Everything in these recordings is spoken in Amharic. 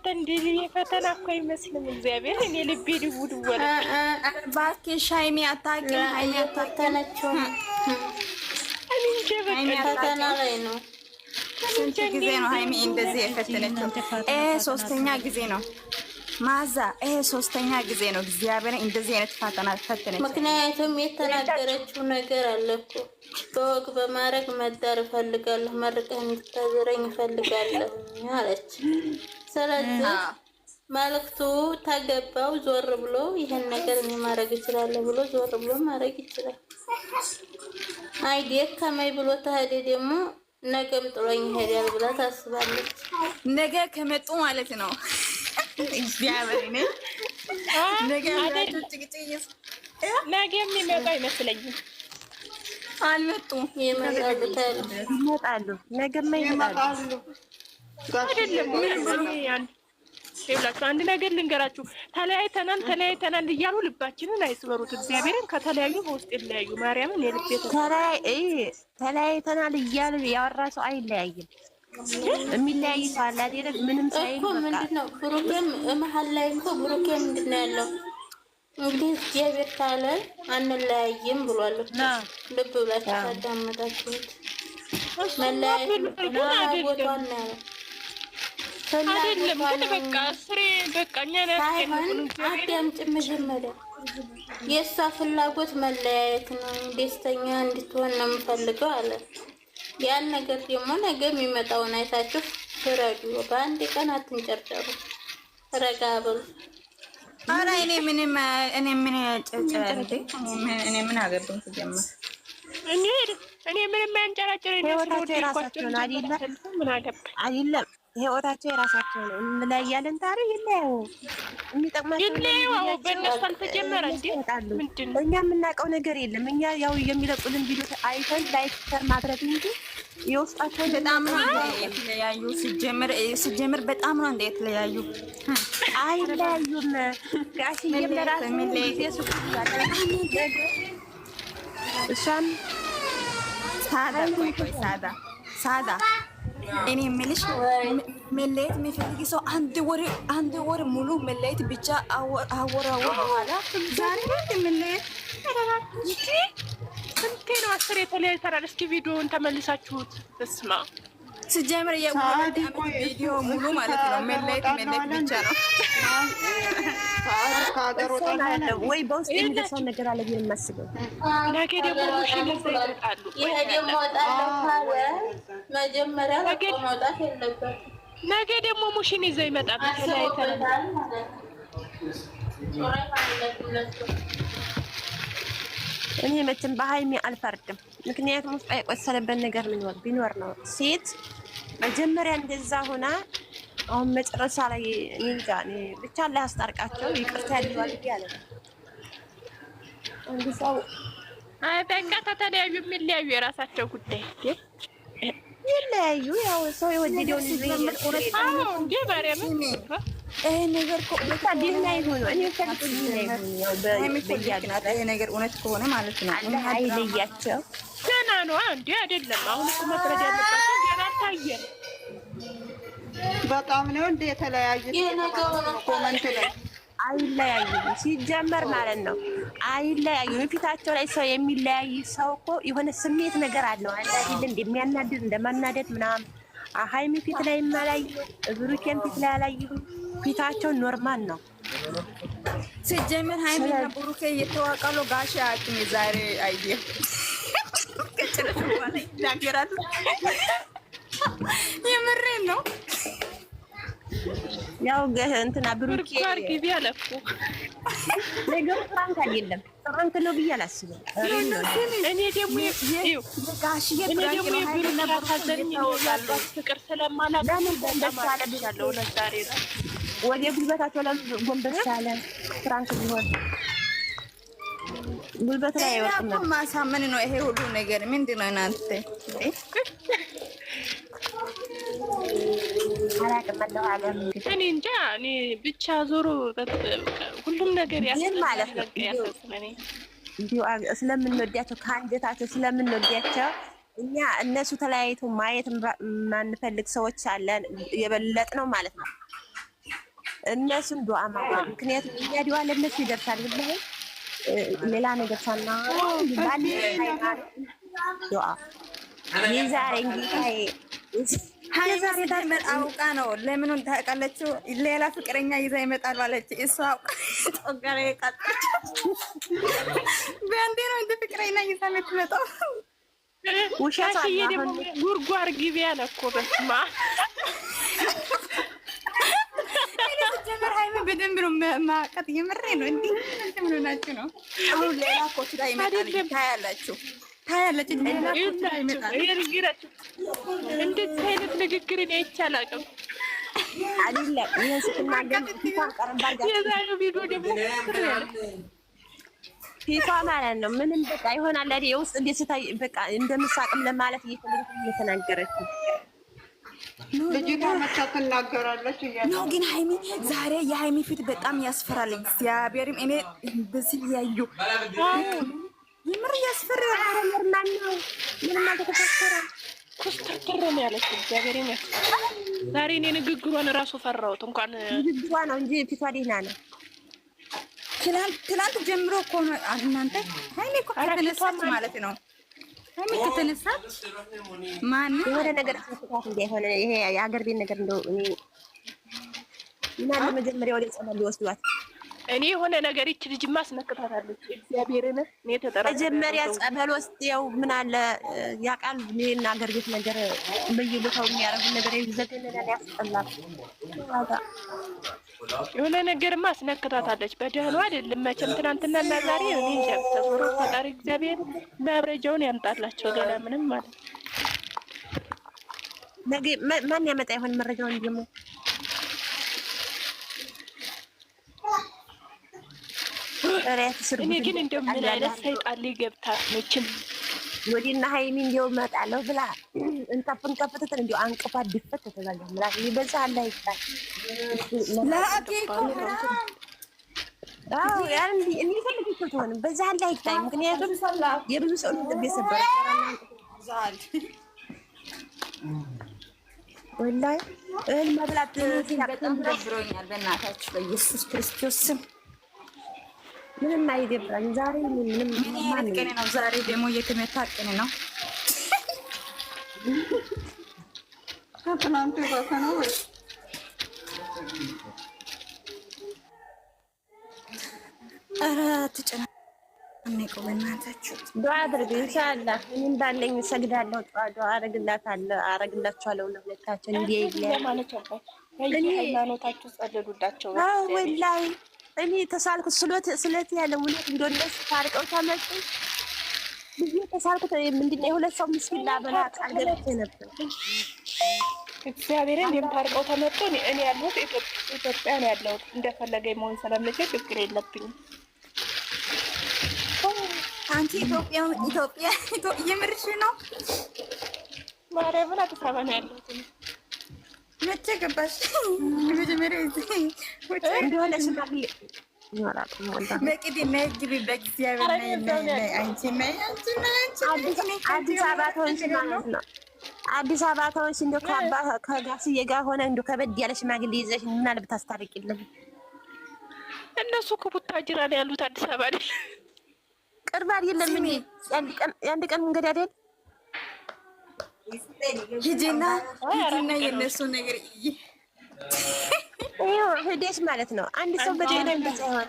እናንተ እንዲህ ፈተና እኮ አይመስልም። እግዚአብሔር እኔ ልቤ ድውድ ወለ እባክሽ ሃይሚ አታውቂም። ሃይሚ ፈተነችው እኔ እንጃ በቃ ፈተና ላይ ነው። ስንት ጊዜ ነው ሃይሚ እንደዚህ የፈተነችው? ሶስተኛ ጊዜ ነው ማዛ። ሶስተኛ ጊዜ ነው እግዚአብሔር እንደዚህ አይነት ፈተና ፈተነች። ምክንያቱም የተናገረችው ነገር አለ እኮ በወግ በማድረግ መዳር እፈልጋለሁ፣ መርቀህ እንድታዘረኝ እፈልጋለሁ አለች። ስለዚህ መልክቱ ተገባው ዞር ብሎ ይሄን ነገር እኔ ማድረግ እችላለሁ ብሎ ዞር ብሎ ማድረግ ይችላል። አይዲያ ከመይ ብሎ ተሄደ ደግሞ ነገም ጥሎኝ ይሄዳል ብላ ታስባለች። ነገ ከመጡ ማለት ነው እግዚአብሔር ነው ነገ የሚመጣ አይመስለኝም። አልመጡም። ይመጣሉ። ነገማ ይመጣሉ። አይደለም ይኸውላችሁ አንድ ነገር ልንገራችሁ። ተለያይተናል እያሉ ልባችንን አይስበሩት። እግዚአብሔርን ከተለያዩ በውስጥ ይለያዩ። ማርያምን የልቤ ተለያይተናል እያሉ ያወራ ሰው አይለያይም። የሚለያይ ሰው አለ አይደል? ምንም ሳይል እኮ ምንድነው ብሩኬም መሀል ላይ እኮ ብሩኬ ምንድነው ያለው እንግዲህ እግዚአብሔር ካለ አንለያይም ብሏል። ልብ ብላችሁ ታዳመጣችሁት። መለያየት ቦታውን ነው አይደለም ግን በቃ ስሬ በቃ እኛ አዳምጪ። መጀመሪያ የእሷ ፍላጎት መለያየት ነው። ደስተኛ እንድትሆን ነው የምፈልገው አለ። ያን ነገር ደግሞ ነገ የሚመጣውን አይታችሁ ፍረዱ። በአንድ ቀን አትንጨርጨሩ። ረጋ በሉ። ኧረ እኔ ምን አገባኝ ሲጀመር እኔ ምንም ያንጨራጨረኝ አይደለም። ህይወታቸው የራሳቸው ነው። እንለያያለን ታዲያ ይለያዩ። የሚጠቅማቸው በእነሱ አልተጀመረ እንዴ? እኛ የምናውቀው ነገር የለም። እኛ ያው የሚለቁልን ቪዲዮ አይተን ላይክ ሸር ማድረግ እንጂ የውስጣቸው በጣም ነው የተለያዩ። ሲጀምር በጣም ነው እንደ የተለያዩ አይለያዩም። ጋሽዬም ለራሱ ጊዜ ሱቅ እሷም ሳዳ እኔ የምልሽ መለየት የሚፈልግ ሰው አንድ ወር ሙሉ መለየት ብቻ አወራው በኋላ ዛሬ መለየት ስንቴ ነው? 10 የተለያይተናል። እስኪ ቪዲዮውን ተመልሳችሁት ስማ። ሲጀምር ቪዲዮ ሙሉ ማለት ነው መለየት ብቻ ነው። ወይ በውስጥ የሚደርሰውን ነገር አለ ብዬ የማስበው ነገ ደግሞ ሙሽን ይዘይጣሉ። ይሄ ደግሞ ወጣለሁ መጀመሪያ መውጣት የለበትም። ነገ ደግሞ ሙሽን ይዘው ይመጣል። ተለያይተናል። እኔ መቼም በሃይሚ አልፈርድም። ምክንያቱም ውስጥ የቆሰለበት ነገር ቢኖር ነው። ሴት መጀመሪያ እንደዛ ሆና አሁን መጨረሻ ላይ እንጃ ብቻ ላይ አስታርቃቸው ይቅርታ ያድርጋል ያለ አንድ ሰው በቃ ተተለያዩ። የሚለያዩ የራሳቸው ጉዳይ ይለያዩ። ያው ሰው የወደደውን እንዴ ማርያም ይሄ ነገር ዲና ይሁን እኔ ይሄ ነገር እውነት ከሆነ ማለት ነው አይለያቸው። ገና ነው እንዴ? አይደለም አሁን እኮ መፍረድ ያለባቸው ገና ታየን። በጣም ነው እንደ የተለያዩ ኮመንት ላይ አይለያዩም። ሲጀመር ማለት ነው አይለያዩም። ፊታቸው ላይ ሰው የሚለያይ ሰው እኮ የሆነ ስሜት ነገር አለው አይደል? እንደሚያናድድ እንደማናደድ ምናምን። ሃይሚ ፊት ላይ ማላይ ብሩኬን ፊት ላይ አላየሁም። ፊታቸው ኖርማል ነው። ሲጀምር ሃይሚና ብሩኬ እየተዋቃሉ ጋሽ አቅም ዛሬ አይዲያ ከጨረሱ በኋላ ይናገራሉ። የምሬን ነው። ያው እንትና ብሩኬ ግቢ አለኩ ነገሩ ፍራንክ አይደለም። ፍራንክ ነው ብዬ አላስብም። እኔ ደግሞ ጋሽዬ ፍራንክ ነው ፍቅር ስለማላውቅ ያለው ዛሬ ነው ወደ ጉልበታቸው ጎንበስ አለ። ፍራንክ ቢሆን ጉልበት ላይ አይወጣም ነበር። ማሳመን ነው ይሄ ሁሉ ነገር። ምንድን ነው እናንተ እኔ እንጃ። እኔ ብቻ ዞሮ ሁሉም ነገር ስለምንወዳቸው ከአንጀታቸው ስለምንወዳቸው እኛ እነሱ ተለያይቶ ማየት ማንፈልግ ሰዎች አለን። የበለጥ ነው ማለት ነው። እነሱን ዱዓ ማለት ምክንያቱም እኛ ዱዓ ለእነሱ ይደርሳል ብለህ ሌላ ነገር ሳናወራ ባል ዱዓ የዛሬ እንግዲህ የዛሬ ዳርመን አውቃ ነው። ለምኑን ታውቃለችው? ሌላ ፍቅረኛ ይዛ ይመጣል ባለች እሷ አውቃ ጦጋራ የቃጠች በእንዴ ነው እንደ ፍቅረኛ ይዛ የምትመጣው። ውሻሽዬ ደግሞ ጉርጓር ግቢ ያለ እኮ በስመ አብ ጀመር ሃይሚ በደንብ ነው ማቀጥ የምሬ ነው። እንዴ ምን ሆናችሁ ነው? አሁን ሌላ ኮች ላይ ይመጣል ታያላችሁ ታያላችሁ። ሌላ ኮች ላይ ይመጣል። እንዴት አይነት ንግግር ነው አይቻላቅም አይደለም። ይሄ ስትናገር ፊቷን ቀረብ አድርጋ የዛሬው ቪዲዮ ደግሞ ፊቷ ማለት ነው ምንም በቃ ይሆናል አይደል? የውስጥ ደስታ በቃ እንደምሳቅም ለማለት እየተናገረች ልጅቷ መቻ ትናገራለች እያለ ነው። ግን ሃይሚ ዛሬ የሃይሚ ፊት በጣም ያስፈራል። እግዚአብሔርም እኔ በዚህ ያዩ ይምር ያስፈራል። አረመርማን ነው ምንም አልተፈከረም። ኮስተር ነው ያለች እግዚአብሔር ይመስገን። ዛሬ እኔ ንግግሯን እራሱ ፈራሁት። እንኳን ንግግሯ ነው እንጂ ፊቷ ደህና ነው። ትላንት ጀምሮ እኮ ነው እናንተ ሃይሚ እኮ ከተነሳች ማለት ነው። ሃይሚ ከተነሳች ማን የሆነ ነገር አስፈታት እንዳይሆነ ይሄ የሀገር ቤት ነገር እንደው እኔ ምናምን መጀመሪያ ወደ ጸበል ሊወስዷት እኔ የሆነ ነገር ይች ልጅማ አስነክታታለች። እግዚአብሔርን እኔ ተጠራ መጀመሪያ ጸበል ወስደው ምን አለ ያቃል እኔና ሀገር ቤት ነገር በየቦታው የሚያረጉ ነገር ይዘገነናል፣ ያስጠላል። የሆነ ነገርማ አስነክታታለች። በደህኑ አይደለም መቼም ትናንትና እና ዛሬ እኔ እንጃ ተዞሮ ፈጣሪ እግዚአብሔር መብረጃውን ያምጣላቸው። ሌላ ምንም ማለት ነገ ማን ያመጣ ይሆን መረጃውን ደግሞ እኔ ግን እንደምን አይነት ሰይጣን ሊገብታት መቼም ወዲና ሃይሚ እንደው እመጣለሁ ብላ እንጠፍን ከፍተት እንደው አንቀፋ ድፈት ተዘጋጀ ማለት ይበዛ አለ ይጣል ለአቂቆ ያን እኔ ፈልግኩት ሆነ በዛ አለ ይጣል። ምክንያቱም የብዙ ሰው ልብ የሰበረ ዛል ወላሂ መብላት በጣም ደብሮኛል። በእናታችሁ በኢየሱስ ክርስቶስ ስም ምንም አይደብራኝ። ዛሬ ምንም ማን ነው? ዛሬ ደግሞ የተመታ ቀን ነው። ከትናንቱ የባሰ ነው ወይ? ኧረ ተጨናነቁ በእናታችሁ። ዱዓ አድርግ ኢንሻአላህ። እኔም ባለኝ ሰግዳለሁ፣ ዱዓ አረግላችኋለሁ ለሁለታችን እንዴ ይላል ማለት ነው። እኔ ሃይማኖታችሁ ጸልሉላቸው። አዎ ወላሂ እኔ ተሳልኩ ስለት ያለ እውነት እንደነሱ ታርቀው ተመጡ ብዙ ተሳልኩ። ምንድነው የሁለት ሰው ምስኪን ላበላ ቃል ገብቼ ነበር። እግዚአብሔርን የምታርቀው ተመጡ። እኔ ያለሁት ኢትዮጵያ ነው ያለሁት። እንደፈለገኝ መሆን ስለምችል ችግር የለብኝም። አንቺ ኢትዮጵያ የምርሽ ነው? ማርያምን አዲስ አበባ ነው ያለሁት። መቼ ገባሽ? መጀመሪያ እንደሆነ ሽማግሌ በቅድ ነግቢ በእግዚአብሔር ነይ አንቺ አዲስ አበባ ተሆንሽ ማለት ነው። አዲስ አበባ ተሆንሽ እንደው ከጋስዬ ጋር ሆነ እንደው ከበድ ያለ ሽማግሌ ይዘሽ እና ልብታስታርቂልን። እነሱ ከቡታጅራ ነው ያሉት፣ አዲስ አበባ አይደል? ቅርብ አይደለም። ምን የአንድ ቀን መንገድ አይደል? ሂጂና የእነሱ ነገር ይኸው ሂደሽ ማለት ነው። አንድ ሰው በጤና እንደዛይሆን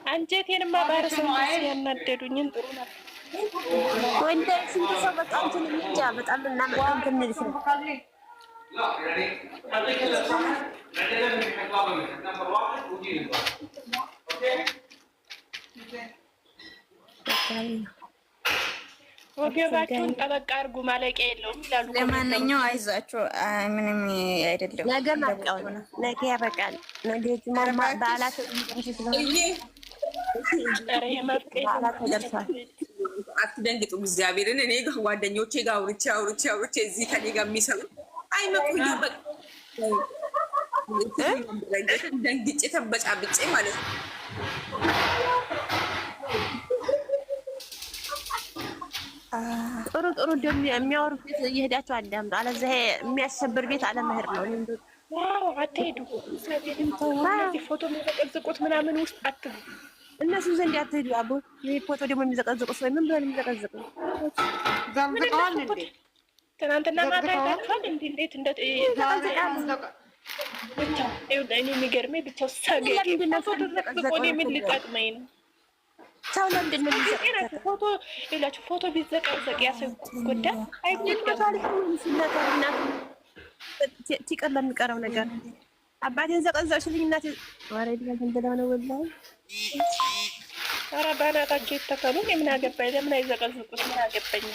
አንጀቴንማ ባረሰው ያናደዱኝን ጥሩ ነው። ወንደ ስንት ሰው በቃ እንትን እንጃ በጣም እናመጣም ትንሽ ነው። ወገባችሁን ጠበቅ አድርጉ፣ ማለቂያ የለውም ይላሉ። ለማንኛውም አይዟችሁ፣ ምንም አይደለም። ነገ ማብቂያው ነው። ነገ ያበቃል። ነገ በዓላት ተደርሷል። አትደንግጡ። እግዚአብሔርን እኔ ጓደኞቼ ጋር አውርቼ እዚህ ከኔ ጋር የሚሰሩ አይመኩኝ። ደንግጬ ተበጫብጬ ማለት ነው። ጥሩ ጥሩ የሚያወሩ ቤት እየሄዳችሁ አዳምጡ። አለዚያ የሚያሸብር ቤት አለመሄድ ነው። አትሄዱ። እነዚህ ፎቶ የሚዘቀዝቁት ምናምን ውስጥ አትሉ። እነሱ ዘንድ አትሄዱ። አቦ ይህ ፎቶ ደግሞ የሚዘቀዝቁ ሰው ምን ብለን የሚዘቀዝቁ ዘቅዝቀዋል እንዴ? ትናንትና ማታ አይታችኋል? እንዴት ብቻው እኔ የሚገርመኝ ብቻው ሰገጤ ፎቶ ተዘቅዝቆ ምን ሊጠቅመኝ ነው? ሰው ለምንድን ነው ፎቶ ሌላችሁ ፎቶ ቢዘቀዘቅ ያሰው ጉዳይ አይጎዳም። ቲቀር ለሚቀረው ነገር አባቴን ዘቀዘቅሽልኝ እናቴ ወሬ ቢያንተ ብለው ነው ወላሂ። ኧረ በእናታቸው ይተከሉ። ምን አገባኝ? ለምን አይዘቀዝቁት? ምን አገባኝ?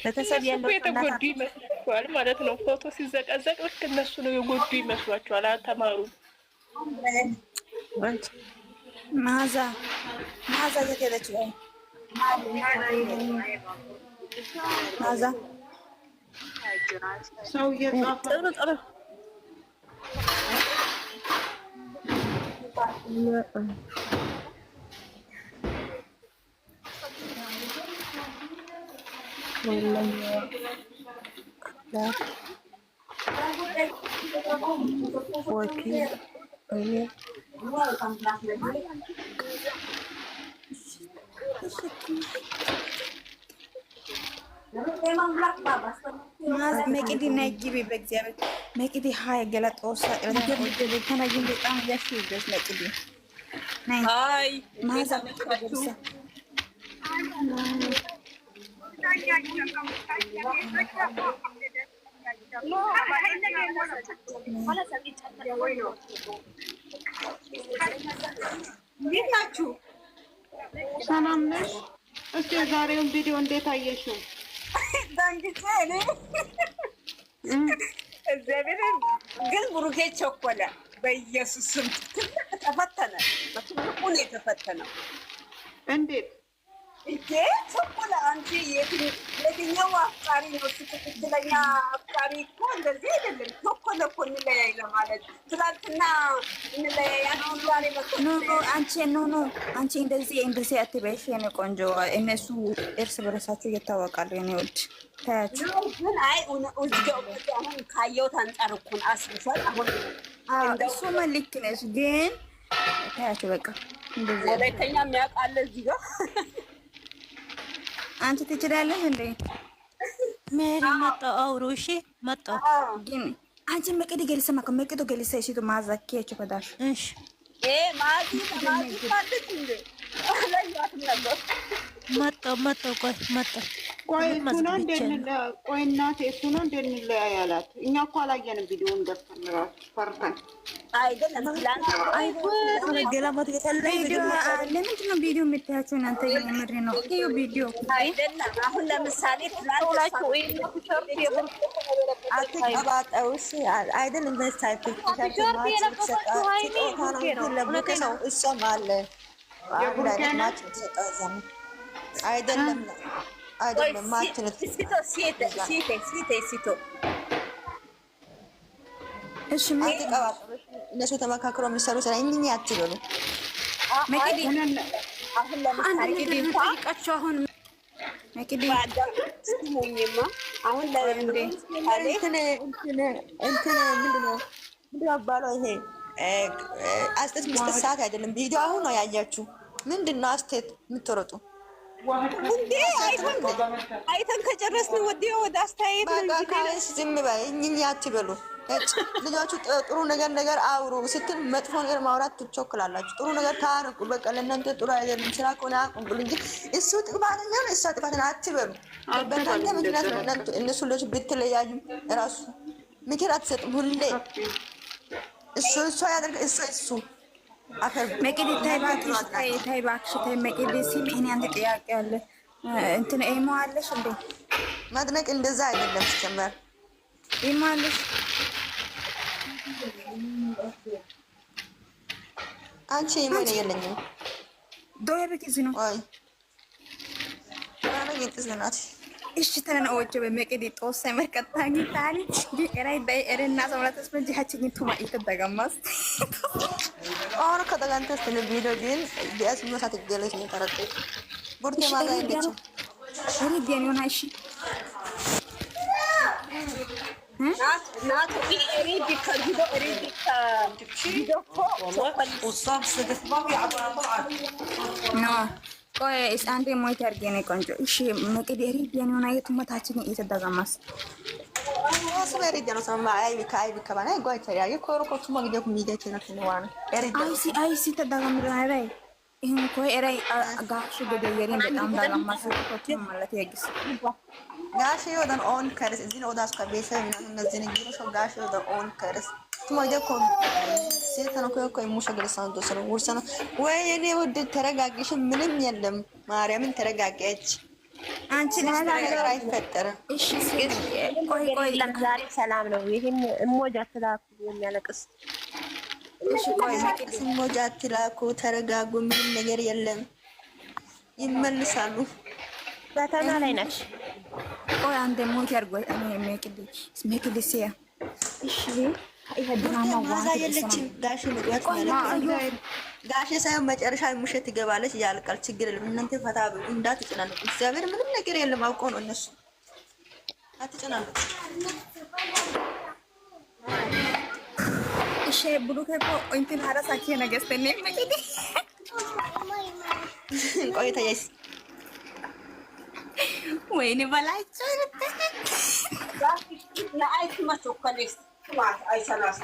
ቤተሰብ ያለው የተጎዱ ይመስላችኋል ማለት ነው። ፎቶ ሲዘቀዘቅ ልክ እነሱ ነው የጎዱ ይመስሏችኋል። አልተማሩ። ማዛ የት ሄደች? ማዛ ሰው እየጻፈ ጥሩ መቅዲ ነይ ግቢ። በእግዚአብሔር መቅዲ ሀይ ገለጦሳ ተናግን በጣም ያሽይደስ መቅዲ ነይ አይ ማዛ መቅዲ እንዴት ናችሁ? ሰላም ነሽ? እስኪ የዛሬውን ቪዲዮ እንዴት አየሽው? ዳንግጬ እኔ እግዚአብሔር ግን ብሩኬ ቸኮለ። በኢየሱስ ስም ተፈተነ። በትልቁ ነው የተፈተነው። እንዴት እንዴ ቸኮለ? አንቺ የትኛው አፍቃሪ ነው? ትክክለኛ አፍቃሪ እኮ እንደዚህ አይደለም። ቸኮለ እኮ እንለያይ ለማለት ትናንትና እንለያይ ዛሬ አንቺ እንደዚህ አትበይሽ የኔ ቆንጆ። እነሱ እርስ በርሳቸው እየታወቃሉ። የኔ ውድ ታያቸው ግን አይ አሁን ካየሁት አንጻር እኮ አስብሻል። አሁን እሱማ ልክ ነሽ፣ ግን ታያቸው በቃ እንደዚህ ወላይተኛ የሚያውቃለ እዚህ ጋር አንቺ ትችላለሽ እንዴ? ሜሪ መጣሁ አውሩ። እሺ መጣሁ። ግን አንቺ መቅዲ ገልሰማ ከመቅዲ ገልሰ እሺ ማዛኪያቸው ከዳሽ እሺ ማዚ ታለች እንዴ? አላየኋትም ነበር። መጣሁ ቆይ መጣሁ። ቆይ እሱን ቆይ እናቴ እሱን እንደንለያይ አላት። እኛ እኮ አላየንም ቪዲዮውን ገብተን እራሱ ፈርተን አይደለም ለምንድን ነው ቪዲዮ የምታያቸው እናንተ? የምሬ ነው ቪዲዮ አይደለም። አሁን ለምሳሌ አትቀባጠውሽ አይደለም። እሷም አለ አይደለም እሺ እነሱ ተመካክረው የሚሰሩ ስራ እኛ አትበሉ። መቅዲ አሁን ለምሳሌ ጠይቃቸው። አሁን መቅዲ ስሙኝማ አሁን ምንድን ነው ባለው ይሄ አስተያየት መስጠት ሰዓት አይደለም። ቪዲዮ አሁን ነው ያያችሁ። ምንድን ነው አስተያየት የምትወረጡ እንዴ? አይተን ከጨረስን ወደ አስተያየት ነው። ዝም በይ እኛ አትበሉ። ልጆቹ ጥሩ ነገር አውሩ ስትል መጥፎ ነገር ማውራት ትቸኩላላችሁ። ጥሩ ነገር ታርቁ። በቃ ለእናንተ ጥሩ አይደለም ስራ ከሆነ አቁም እንጂ እሱ ጥፋተኛ ነው እሷ ጥፋተኛ አትበሉ። በእናንተ ምክንያት ነው እነሱ ልጆች ብትለያዩ እራሱ ምክር አትሰጡም። ሁሌ እሷ ያደርግ እሱ አፈር መቅዲ ታይ እባክሽ ታይ መቅዲ ሲል እኔ አንድ ጥያቄ አለ። እንትን ኤሞ አለሽ እንዴ? ማድነቅ እንደዛ አይደለም። ሲጀመር ኤሞ አለሽ? አንቺ ምን የለኝም። ዶያ በኪዝ ነው ወይ አረ ይጥዝናት እሺ ተነነ ወጭ በመቀዲ ጦስ መርከታኝ ታኒ ዲቀራይ በእረና ሰውላተስ በጂሃችን ቱማ ይተደጋማስ አሁን ከተጋንተስ ቪዲዮ ግን ቢያስ መሳት ገለች ነው ተረጠ ቡርቴ ማዛ እንደች ሪዲያን ይሆን አይሺ ናት ሪዲ ከዲዶ ሪዲ ከዲዶ وصاب صدق ما يعبر ኖ ቆይ አንዴ ሞት ያርገኔ ቆንጆ እሺ መቀዲ ሪዲያን ይሆን አይቱ መታችን ይተደጋማስ ሰበሪ ጀኖ ሰማ አይ ቢካይ ቢከባና ጎይ ተያየ ኮሮኮቱ ማግደኩ ሚገች ነው ተነዋና አይሲ ተደጋምራ አይ ይሄን ቆይ እራይ ጋሽ ገደየሪን በጣም ዳጋማስ ኮቱ ማለት ያግስ ጋሽ ወደን ኦን ከርስ እዚን ኦዳስ ከቤሰ ምናምን እነዚህ ንግሩ ሾ ጋሽ ወደን ኦን ከርስ ማግደኩ ሲተነው ኮይ ሙሽ ገለሳን ዶሰነ ወርሰነ ወይ እኔ ወድ ተረጋግሽ ምንም የለም ማርያምን ተረጋጋች አንቺ ነገር አይፈጠርም እሺ ቆይ ዛሬ ሰላም ነው ይሄን እሞጃ ትላኩ የሚያለቅስ እሺ ቆይ እሞጃ ትላኩ ተረጋጉ ምንም ነገር የለም ይመልሳሉ ፈተና ላይ ነሽ ቆይ አንዴ ሞት ያርጎይ እኔ ሜክዲሲያ እሺ ይሄ ድራማ ዋዛ የለችም ጋሽ ልጓት ማለት ጋሽ ሳይሆን መጨረሻ ሙሸት ትገባለች ያልቃል ችግር የለም እናንተ ፈታ እንዳትጨናነቁ እግዚአብሔር ምንም ነገር የለም አውቀው ነው እነሱ አትጨናነቁ እሺ ብሩክ እኮ እንትን ሀረሳኪ ነገስተኔ መቀዲ ቆይ ተያይስ ወይኔ በላቸው ለአይት ማቾከሌስ ማት አይሰናስ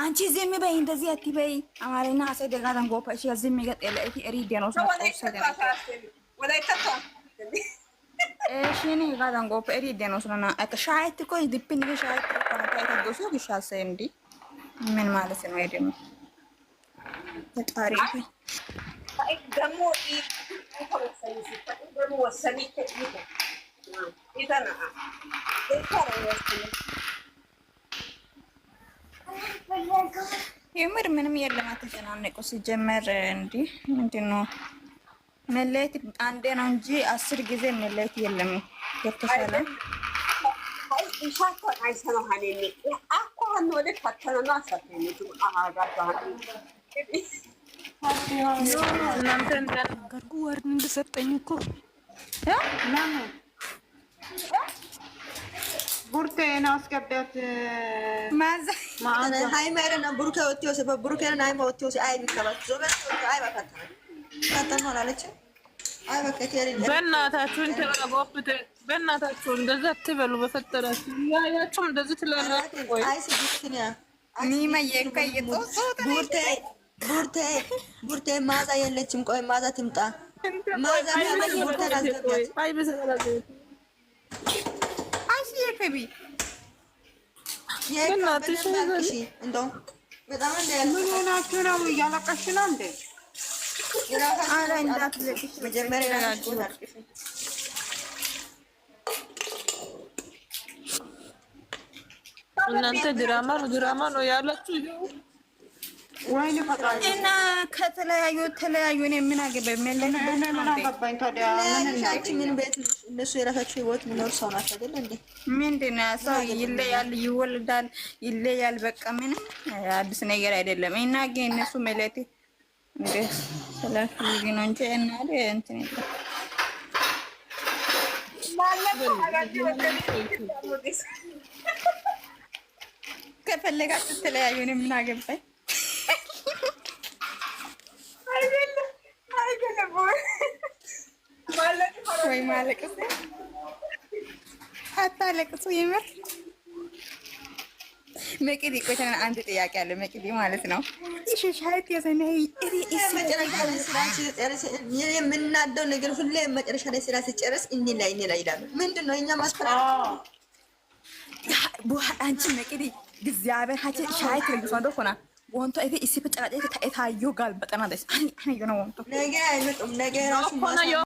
አንቺ ዝም በይ እንደዚህ አትበይ አማርኛ አሰደጋታን ጎፋሽ ዝም ይገጠለ እቲ ሪዲ ነው እሺ ጋዳን ጎፋ ሪዲ ነው ስለና አከሻይት ኮይ ዲፕን ሻይት ኮንታይት ጎሱ ግሻሰ እንዲ ምን ማለት ነው አይደለም ተጣሪ ደግሞ ወሰኒ ይተና የምር ምንም የለም አትጨናነቁ ሲጀመር እንዲ ምንድነው መለየት አንዴ ነው እንጂ 10 ጊዜ መለየት የለም ከተሻለ ኢሻቶ አይሰነው ሀኔኒ አኳን ወደ ፈተናና ሰፈኔ አሃጋታ እናንተ እንዳልገርጉ ወርድ እንደሰጠኝ እኮ ለምን ቡርቴን አስገባት ማዛ ሃይማኖትና ቡርኬ ወጥቶ ሰበብ ቡርኬና ሃይማ ወጥቶ አይ ቢከባት ዞበት አይ ባካታ ካተን ሆናለች አይ በከቴሪ በእናታችሁ እንተባባቡት በእናታችሁ እንደዛ አትበሉ በፈጠራችሁ ያያችሁም እንደዚህ ትላላችሁ ወይ አይ ሲግትኛ ኒማ የከየቶ ቡርቴ ማዛ የለችም ቆይ ማዛ ትምጣ ማዛ ማለት ቡርቴ አስገባት አይ በሰላም ከቢ የናትሽ እንደው በጣም ሆናችሁ ነው እያለቀሽ ነው እንዴ? አረ እንዳትለቅሽ መጀመሪያ እናንተ ድራማ ነው ያላችሁ ወይኔ ፈጣሪ እና ተለያዩ እኔ ምን አገባኝ ምን አገባኝ ታዲያ ምን ቤት እነሱ የራሳቸው ህይወት ምኖር ሰው ናቸው አይደል እንዴ ምንድን ነው ሰው ይለያል ይወልዳል ይለያል በቃ ምንም አዲስ ነገር አይደለም እና ግን እነሱ መለቴ እንደ ሰላም ነው እንጂ እና እንትን ከፈለጋችሁ ተለያዩ እኔ ምን አገባኝ ወይ ማለቅስ አታለቅሱ የምር መቅዲ ቆይተን አንድ ጥያቄ አለ መቅዲ ማለት ነው እሺ ሻይት ያዘነ የምናደው ነገር ሁሌ መጨረሻ ላይ ስራ ሲጨርስ እኔ ላይ ይላሉ ምንድነው እኛ ማስፈራ አንቺ መቅዲ እግዚአብሔር ሀጭ ሻይት ለግሶ እንደሆነ ወንቶ አይተ ኢሲፈ ጨራጨ ታየው ጋር በጠና ደስ አኒ ነው ወንቶ ነገ አይመጡም ነገ ራሱ